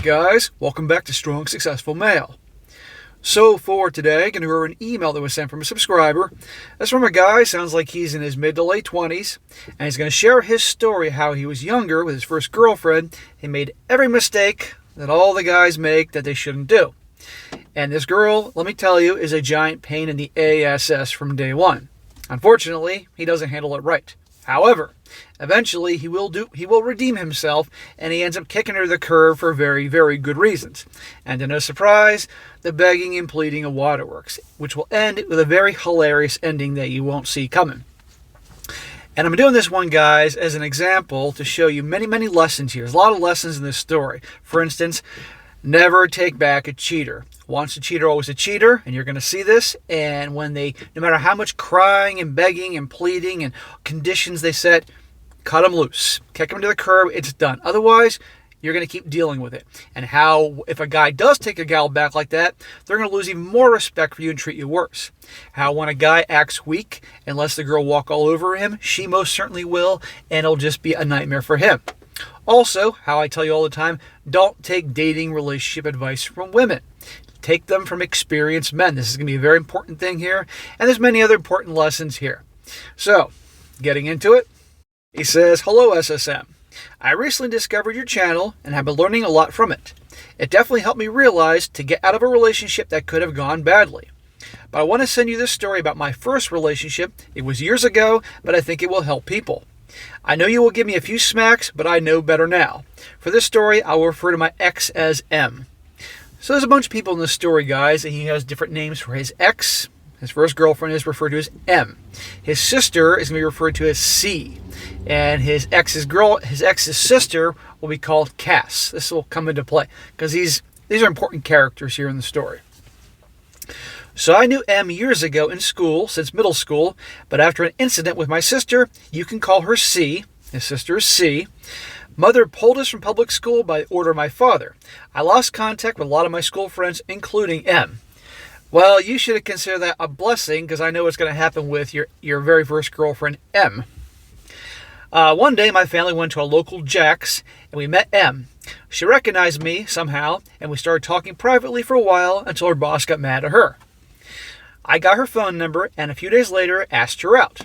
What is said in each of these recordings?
guys, welcome back to Strong Successful Male. So for today, I'm going to go over an email that was sent from a subscriber. That's from a guy, sounds like he's in his mid to late 20s, and he's going to share his story how he was younger with his first girlfriend. He made every mistake that all the guys make that they shouldn't do. And this girl, let me tell you, is a giant pain in the ass from day one. Unfortunately, he doesn't handle it right. However, eventually he will redeem himself, and he ends up kicking her to the curb for very, very good reasons. And to no surprise, the begging and pleading of waterworks, which will end with a very hilarious ending that you won't see coming. And I'm doing this one, guys, as an example to show you many, many lessons here. There's a lot of lessons in this story. For instance, never take back a cheater. Once a cheater, always a cheater, and you're going to see this. And when no matter how much crying and begging and pleading and conditions they set, cut them loose. Kick them to the curb, it's done. Otherwise, you're going to keep dealing with it. And if a guy does take a gal back like that, they're going to lose even more respect for you and treat you worse. How when a guy acts weak and lets the girl walk all over him, she most certainly will, and it'll just be a nightmare for him. Also, how I tell you all the time, don't take dating relationship advice from women. Take them from experienced men. This is going to be a very important thing here, and there's many other important lessons here. So, getting into it, he says, "Hello, SSM. I recently discovered your channel and have been learning a lot from it. It definitely helped me realize to get out of a relationship that could have gone badly. But I want to send you this story about my first relationship. It was years ago, but I think it will help people. I know you will give me a few smacks, but I know better now. For this story, I will refer to my ex as M." So there's a bunch of people in this story, guys, and he has different names for his ex. His first girlfriend is referred to as M. His sister is going to be referred to as C. And his ex's sister will be called Cass. This will come into play because these are important characters here in the story. "So I knew M years ago in school, since middle school, but after an incident with my sister, you can call her C, his sister is C, Mother pulled us from public school by order of my father. I lost contact with a lot of my school friends, including M. Well, you should consider that a blessing because I know what's going to happen with your very first girlfriend, M. One day, my family went to a local Jack's, and we met M. She recognized me somehow, and we started talking privately for a while until her boss got mad at her. I got her phone number, and a few days later, asked her out.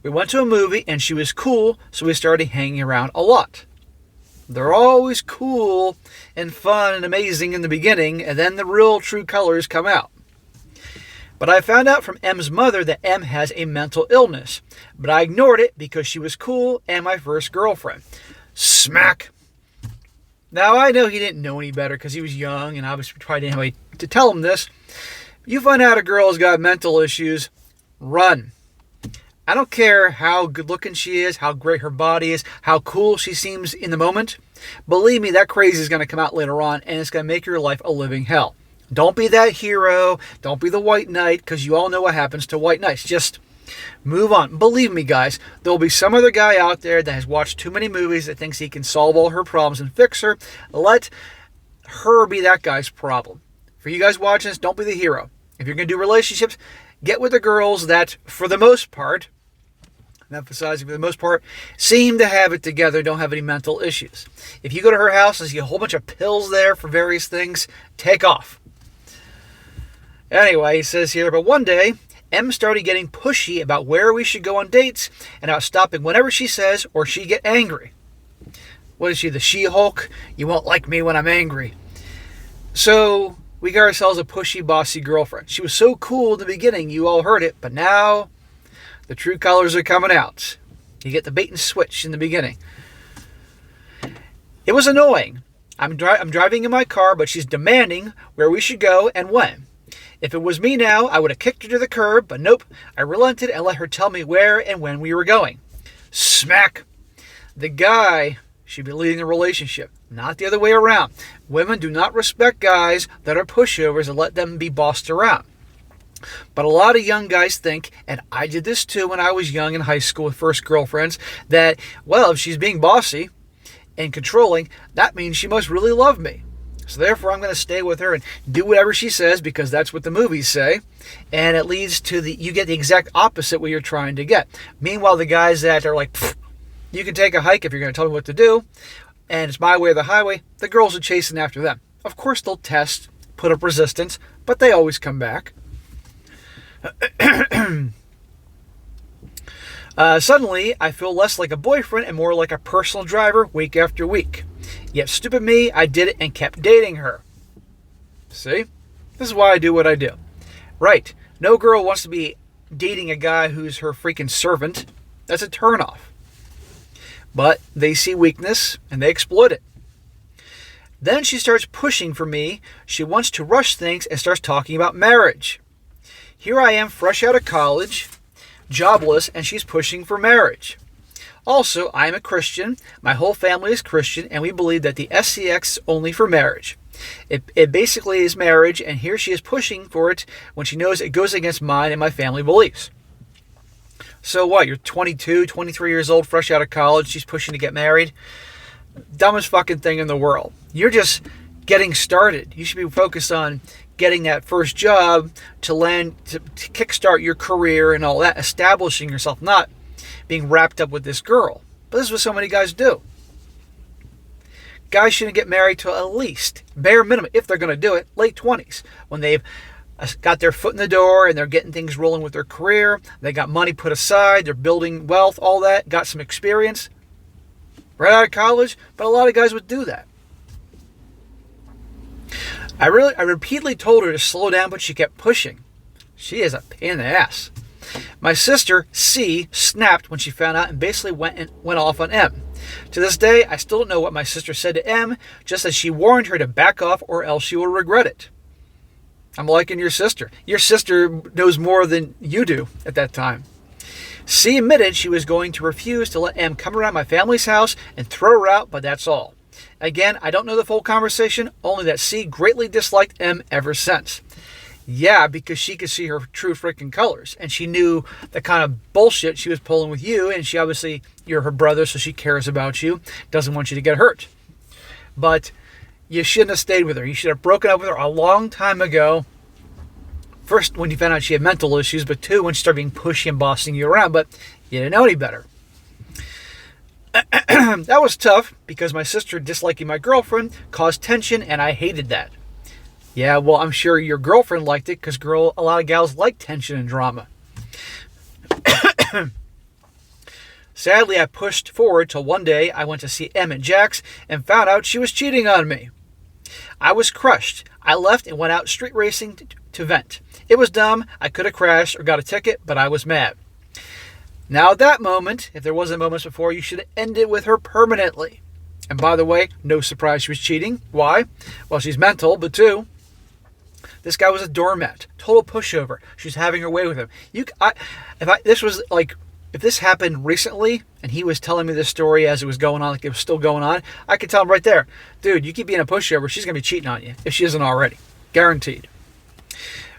We went to a movie, and she was cool, so we started hanging around a lot. They're always cool and fun and amazing in the beginning, and then the real true colors come out. But I found out from M's mother that M has a mental illness, but I ignored it because she was cool and my first girlfriend." Smack! Now, I know he didn't know any better because he was young, and obviously tried anyway to tell him this. You find out a girl's got mental issues, run. I don't care how good looking she is, how great her body is, how cool she seems in the moment. Believe me, that crazy is going to come out later on, and it's going to make your life a living hell. Don't be that hero. Don't be the white knight, because you all know what happens to white knights. Just move on. Believe me, guys, there'll be some other guy out there that has watched too many movies that thinks he can solve all her problems and fix her. Let her be that guy's problem. For you guys watching this, don't be the hero. If you're going to do relationships, get with the girls that, for the most part, I'm emphasizing for the most part, seem to have it together, don't have any mental issues. If you go to her house and see a whole bunch of pills there for various things, take off. Anyway, he says here, "But one day, M started getting pushy about where we should go on dates and about stopping whenever she says or she get angry." What is she, the She-Hulk? You won't like me when I'm angry. So we got ourselves a pushy, bossy girlfriend. She was so cool in the beginning, you all heard it, but now the true colors are coming out. You get the bait and switch in the beginning. "It was annoying. I'm driving in my car, but she's demanding where we should go and when. If it was me now, I would have kicked her to the curb, but nope, I relented and let her tell me where and when we were going." Smack! The guy should be leading the relationship, not the other way around. Women do not respect guys that are pushovers and let them be bossed around. But a lot of young guys think, and I did this too when I was young in high school with first girlfriends, that, well, if she's being bossy and controlling, that means she must really love me. So therefore, I'm going to stay with her and do whatever she says because that's what the movies say. And it leads to you get the exact opposite what you're trying to get. Meanwhile, the guys that are like, you can take a hike if you're going to tell me what to do. and it's my way or the highway, the girls are chasing after them. Of course, they'll test, put up resistance, but they always come back. Suddenly, I feel less like a boyfriend and more like a personal driver week after week. Yet, stupid me, I did it and kept dating her. See? This is why I do what I do. Right. No girl wants to be dating a guy who's her freaking servant. That's a turnoff. But they see weakness and they exploit it. Then she starts pushing for me. She wants to rush things and starts talking about marriage. Here I am, fresh out of college, jobless, and she's pushing for marriage. Also, I am a Christian. My whole family is Christian, and we believe that the SCX is only for marriage. It basically is marriage, and here she is pushing for it when she knows it goes against mine and my family beliefs. So what? You're 22, 23 years old, fresh out of college. She's pushing to get married. Dumbest fucking thing in the world. You're just getting started. You should be focused on getting that first job to kickstart your career and all that, establishing yourself, not being wrapped up with this girl. But this is what so many guys do. Guys shouldn't get married till at least, bare minimum, if they're going to do it, late 20s, when they've got their foot in the door and they're getting things rolling with their career. They got money put aside. They're building wealth, all that. Got some experience. Right out of college. But a lot of guys would do that. I repeatedly told her to slow down, but she kept pushing. She is a pain in the ass. My sister, C, snapped when she found out and basically went off on M. To this day, I still don't know what my sister said to M, just as she warned her to back off or else she will regret it. I'm liking your sister. Your sister knows more than you do at that time. C admitted she was going to refuse to let M come around my family's house and throw her out, but that's all. Again, I don't know the full conversation, only that C greatly disliked M ever since. Yeah, because she could see her true freaking colors, and she knew the kind of bullshit she was pulling with you, and she obviously, you're her brother, so she cares about you, doesn't want you to get hurt. But you shouldn't have stayed with her. You should have broken up with her a long time ago. First, when you found out she had mental issues, but two, when she started being pushy and bossing you around, but you didn't know any better. That was tough, because my sister disliking my girlfriend caused tension, and I hated that. Yeah, well, I'm sure your girlfriend liked it, because a lot of gals like tension and drama. Sadly, I pushed forward till one day I went to see M at Jack's and found out she was cheating on me. I was crushed. I left and went out street racing to vent. It was dumb. I could have crashed or got a ticket, but I was mad. Now at that moment, if there wasn't moments before, you should have ended with her permanently. And by the way, no surprise she was cheating. Why? Well, she's mental, but two, this guy was a doormat, total pushover. She's having her way with him. If this happened recently and he was telling me this story as it was going on, like it was still going on, I could tell him right there, dude, you keep being a pushover, she's going to be cheating on you if she isn't already. Guaranteed.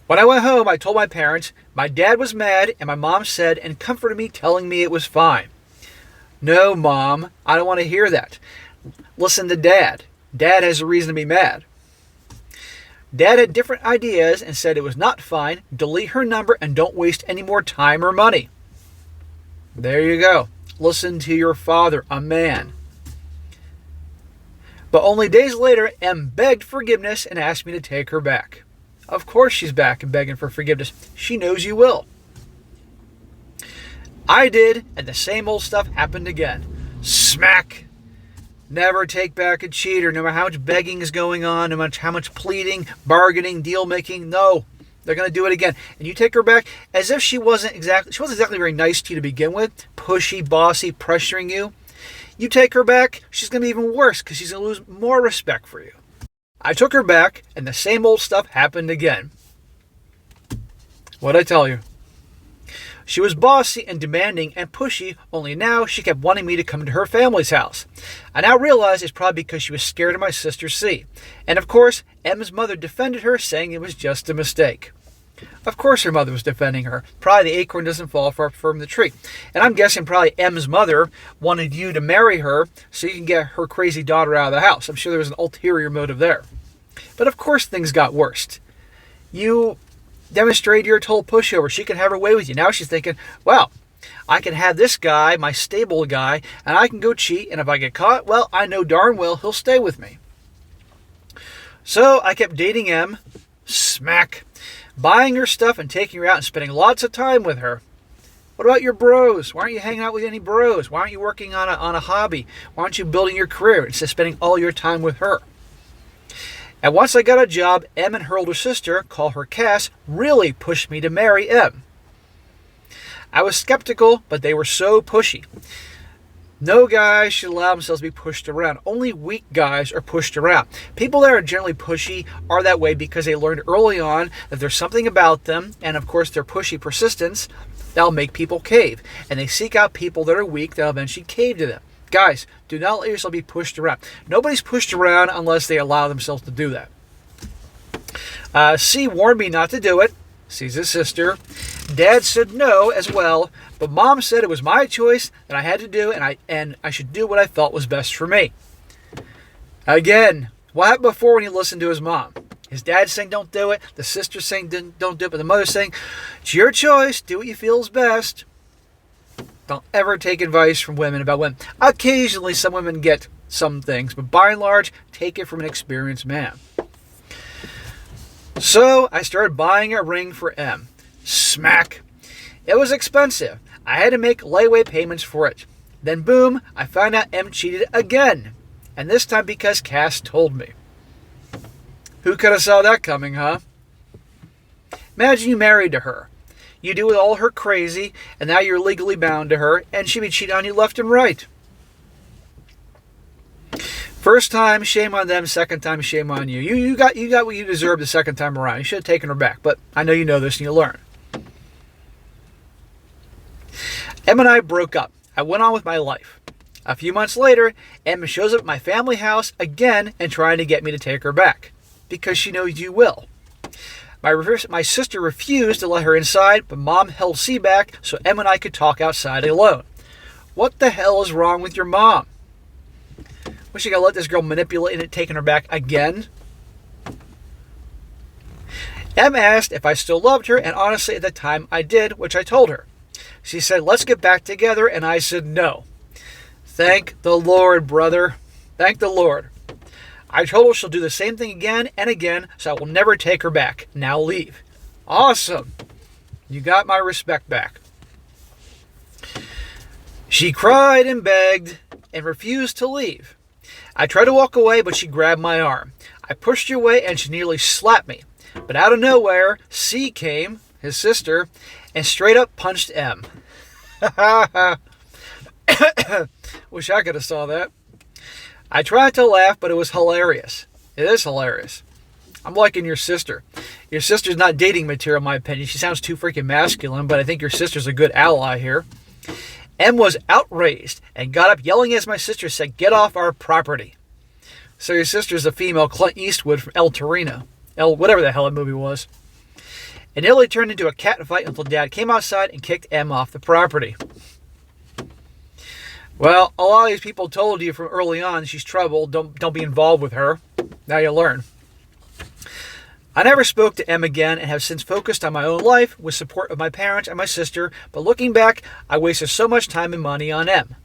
When I went home, I told my parents. My dad was mad, and my mom said and comforted me, telling me it was fine. No, Mom, I don't want to hear that. Listen to Dad. Dad has a reason to be mad. Dad had different ideas and said it was not fine. Delete her number and don't waste any more time or money. There you go. Listen to your father, a man. But only days later, M begged forgiveness and asked me to take her back. Of course she's back and begging for forgiveness. She knows you will. I did, and the same old stuff happened again. Smack. Never take back a cheater, no matter how much begging is going on, no matter how much pleading, bargaining, deal making. No, they're going to do it again. And you take her back as if she wasn't exactly very nice to you to begin with, pushy, bossy, pressuring you. You take her back, she's going to be even worse because she's going to lose more respect for you. I took her back, and the same old stuff happened again. What'd I tell you? She was bossy and demanding and pushy, only now she kept wanting me to come to her family's house. I now realize it's probably because she was scared of my sister C. And of course, M's mother defended her, saying it was just a mistake. Of course her mother was defending her. Probably the acorn doesn't fall far from the tree. And I'm guessing probably M's mother wanted you to marry her so you can get her crazy daughter out of the house. I'm sure there was an ulterior motive there. But of course things got worse. You demonstrated you're a total pushover. She can have her way with you. Now she's thinking, well, I can have this guy, my stable guy, and I can go cheat, and if I get caught, well, I know darn well he'll stay with me. So I kept dating M, smack, buying her stuff and taking her out and spending lots of time with her. What about your bros? Why aren't you hanging out with any bros? Why aren't you working on a hobby? Why aren't you building your career instead of spending all your time with her? And once I got a job, M and her older sister, call her Cass, really pushed me to marry M. I was skeptical, but they were so pushy. No guys should allow themselves to be pushed around. Only weak guys are pushed around. People that are generally pushy are that way because they learned early on that there's something about them, and of course their pushy persistence, that'll make people cave. And they seek out people that are weak that'll eventually cave to them. Guys, do not let yourself be pushed around. Nobody's pushed around unless they allow themselves to do that. C warned me not to do it. C's his sister. Dad said no as well, but Mom said it was my choice that I had to do, and I should do what I felt was best for me. Again, what happened before when he listened to his mom? His dad saying don't do it, the sister saying don't do it, but the mother saying it's your choice, do what you feel is best. Don't ever take advice from women about women. Occasionally some women get some things, but by and large, take it from an experienced man. So I started buying a ring for M. Smack. It was expensive. I had to make layaway payments for it. Then boom, I found out M cheated again. And this time because Cass told me. Who could have saw that coming, huh? Imagine you married to her. You do all her crazy, and now you're legally bound to her, and she would cheat on you left and right. First time, shame on them. Second time, shame on you. You got what you deserved the second time around. You should have taken her back, but I know you know this and you learn. Em and I broke up. I went on with my life. A few months later, Em shows up at my family house again and trying to get me to take her back. Because she knows you will. My sister refused to let her inside, but Mom held C back so Em and I could talk outside alone. What the hell is wrong with your mom? Was she going to let this girl manipulate it, taking her back again? Em asked if I still loved her, and honestly at the time I did, which I told her. She said, let's get back together, and I said no. Thank the Lord, brother. Thank the Lord. I told her she'll do the same thing again and again, so I will never take her back. Now leave. Awesome. You got my respect back. She cried and begged and refused to leave. I tried to walk away, but she grabbed my arm. I pushed her away, and she nearly slapped me. But out of nowhere, C came, his sister, and straight up punched M. Wish I could have saw that. I tried to laugh, but it was hilarious. It is hilarious. I'm liking your sister. Your sister's not dating material, in my opinion. She sounds too freaking masculine, but I think your sister's a good ally here. M was outraged and got up yelling as my sister said, get off our property. So your sister's a female Clint Eastwood from El Torino. Whatever the hell that movie was. It nearly turned into a cat fight until Dad came outside and kicked M off the property. Well, a lot of these people told you from early on she's trouble. Don't be involved with her. Now you learn. I never spoke to M again and have since focused on my own life with support of my parents and my sister, but looking back, I wasted so much time and money on M.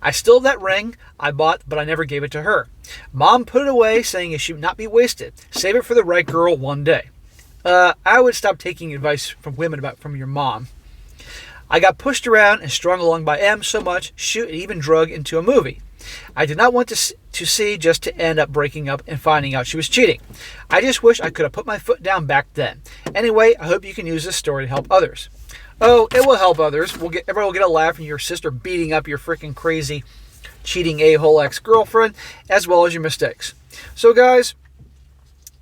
I still have that ring I bought, but I never gave it to her. Mom put it away, saying it should not be wasted. Save it for the right girl one day. I would stop taking advice from women from your mom. I got pushed around and strung along by M so much, shoot, and even drug into a movie. I did not want to see just to end up breaking up and finding out she was cheating. I just wish I could have put my foot down back then. Anyway, I hope you can use this story to help others. Oh, it will help others. Everyone will get a laugh from your sister beating up your freaking crazy, cheating a-hole ex-girlfriend, as well as your mistakes. So guys,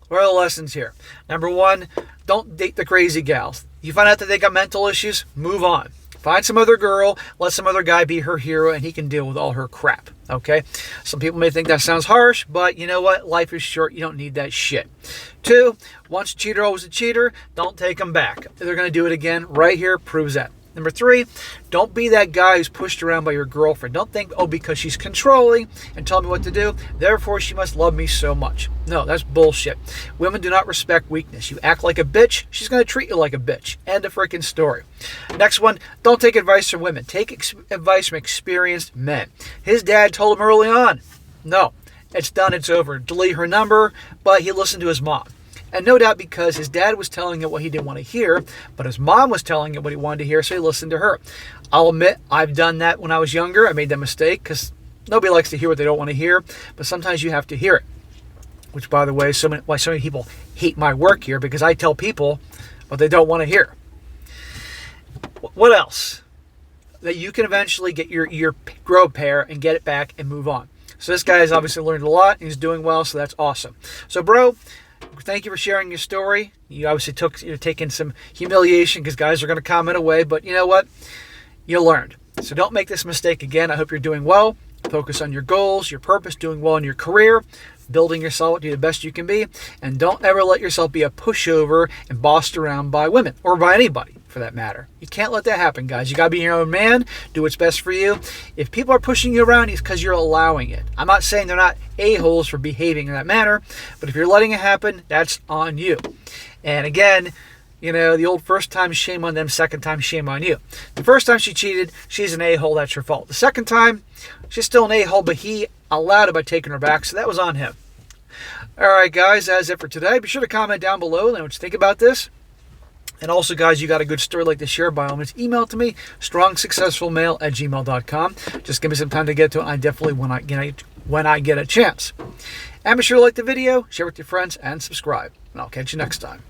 what are the lessons here? Number one, don't date the crazy gals. You find out that they got mental issues, move on. Find some other girl, let some other guy be her hero, and he can deal with all her crap, okay? Some people may think that sounds harsh, but you know what? Life is short. You don't need that shit. Two, once a cheater, always a cheater. Don't take them back. If they're going to do it again, right here proves that. Number 3, don't be that guy who's pushed around by your girlfriend. Don't think, oh, because she's controlling and telling me what to do, therefore she must love me so much. No, that's bullshit. Women do not respect weakness. You act like a bitch, she's going to treat you like a bitch. End of freaking story. Next one, don't take advice from women. Take advice from experienced men. His dad told him early on, no, it's done, it's over. Delete her number, but he listened to his mom. And no doubt because his dad was telling him what he didn't want to hear, but his mom was telling him what he wanted to hear, so he listened to her. I'll admit, I've done that when I was younger. I made that mistake because nobody likes to hear what they don't want to hear, but sometimes you have to hear it. Which, by the way, why so many people hate my work here, because I tell people what they don't want to hear. What else? That you can eventually get your grow a pair and get it back and move on. So this guy has obviously learned a lot, and he's doing well, so that's awesome. So, bro, thank you for sharing your story. You obviously you're taking some humiliation because guys are going to comment away, but you know what? You learned. So don't make this mistake again. I hope you're doing well. Focus on your goals, your purpose, doing well in your career, building yourself to be the best you can be, and don't ever let yourself be a pushover and bossed around by women or by anybody for that matter. You can't let that happen, guys. You got to be your own man, do what's best for you. If people are pushing you around, it's because you're allowing it. I'm not saying they're not a-holes for behaving in that manner, but if you're letting it happen, that's on you. And again, you know, the old first time, shame on them, second time, shame on you. The first time she cheated, she's an a-hole, that's her fault. The second time, she's still an a-hole, but he allowed it by taking her back, so that was on him. All right, guys, that's it for today. Be sure to comment down below and what you think about this. And also, guys, you got a good story like to share, by all means, email it to me, strongsuccessfulmale@gmail.com. Just give me some time to get to it. I definitely, when I get a chance. And be sure to like the video, share it with your friends, and subscribe. And I'll catch you next time.